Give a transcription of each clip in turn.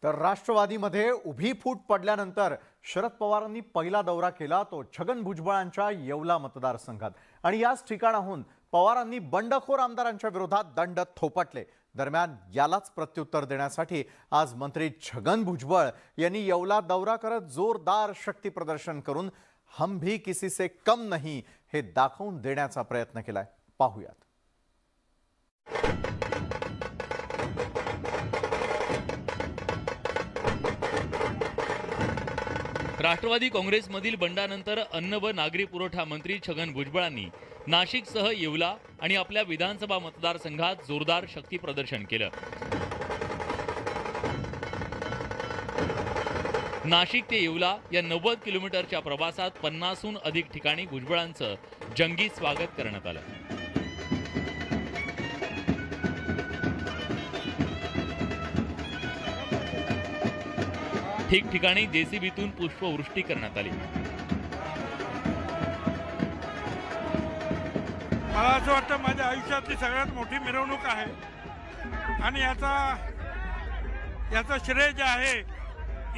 तर राष्ट्रवादीमध्ये उभी फूट पडल्यानंतर शरद पवारांनी पहिला दौरा केला तो छगन भुजबळांच्या येवला मतदारसंघात आणि याच ठिकाणाहून पवारांनी बंडखोर आमदारांच्या विरोधात दंड थोपटले। दरम्यान यालाच प्रत्युत्तर देण्यासाठी आज मंत्री छगन भुजबळ यांनी येवला दौरा करत जोरदार शक्ती प्रदर्शन करून हम भी किसी से कम नहीं हे दाखवून देण्याचा प्रयत्न केलाय। पाहूयात। राष्ट्रवादी काँग्रेसमधील बंडानंतर अन्न व नागरी पुरवठा मंत्री छगन भुजबळांनी नाशिकसह येवला आणि आपल्या विधानसभा मतदारसंघात जोरदार शक्ती प्रदर्शन केलं। नाशिक ते येवला या 90 किलोमीटरच्या प्रवासात 50हून अधिक ठिकाणी भुजबळांचं जंगी स्वागत करण्यात आलं। ठिकठिकाणी जेसीबीतून पुष्पवृष्टी करण्यात आली। मला असं वाटतं माझ्या आयुष्यातली सगळ्यात मोठी मिरवणूक आहे आणि याचा श्रेय जे आहे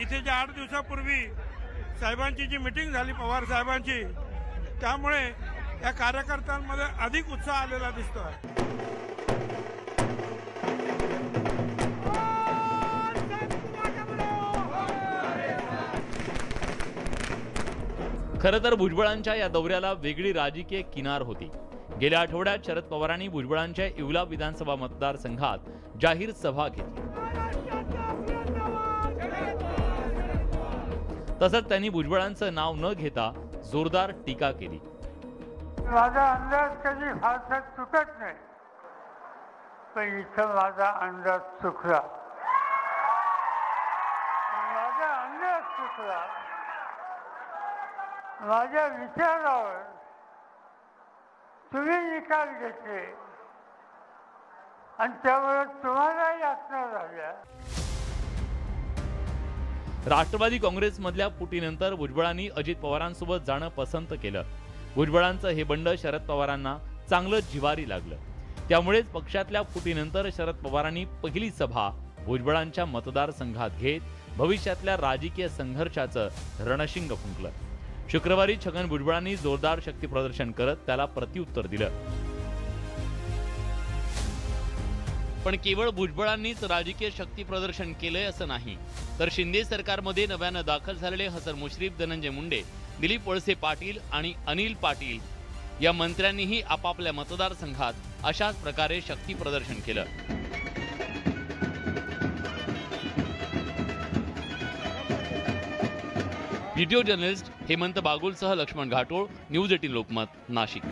इथे जे 8 दिवसापूर्वी साहेबांची जी मीटिंग झाली पवार साहेबांची, त्यामुळे या कार्यकर्त्यांमध्ये अधिक उत्साह आलेला दिसतोय। खरं तर भुजबळांच्या या दौऱ्याला वेगळी राजकीय किनार होती। गेल्या आठवड्यात शरद पवारांनी भुजबळांच्या येवला विधानसभा मतदारसंघात जाहीर सभा घेतली। तसंच त्यांनी भुजबळांचं नाव न घेता जोरदार टीका केली। माझा अंदाज कधी फारसा चुकत नाही, पण इथं माझा अंदाज चुकला। माझा अंदाज चुकला। माझ्या विचारावर तुम्ही निकाल घेतले आणि त्यामुळे तुम्हाला यातना झाल्या। राष्ट्रवादी काँग्रेसमधल्या फुटीनंतर भुजबळांनी अजित पवारांसोबत जाणं पसंत केलं। भुजबळांचं हे बंड शरद पवारांना चांगलं जिवारी लागलं। त्यामुळेच पक्षातल्या फुटीनंतर शरद पवारांनी पहिली सभा भुजबळांच्या मतदारसंघात घेत भविष्यातल्या राजकीय संघर्षाचं रणशिंग फुंकलं। शुक्रवारी छगन भुजबळांनी जोरदार शक्ती प्रदर्शन करत त्याला प्रत्युत्तर दिलं। पण केवळ भुजबळांनीच राजकीय शक्ती प्रदर्शन केलंय असं नाही, तर शिंदे सरकारमध्ये नव्यानं दाखल झालेले हसन मुश्रीफ, धनंजय मुंडे, दिलीप वळसे पाटील आणि अनिल पाटील या मंत्र्यांनीही आपापल्या मतदारसंघात अशाच प्रकारे शक्ती प्रदर्शन केलं। व्हिडिओ जर्नलिस्ट हेमंत बागुलसह लक्ष्मण घाटोळ, न्यूज 18 लोकमत, नाशिक।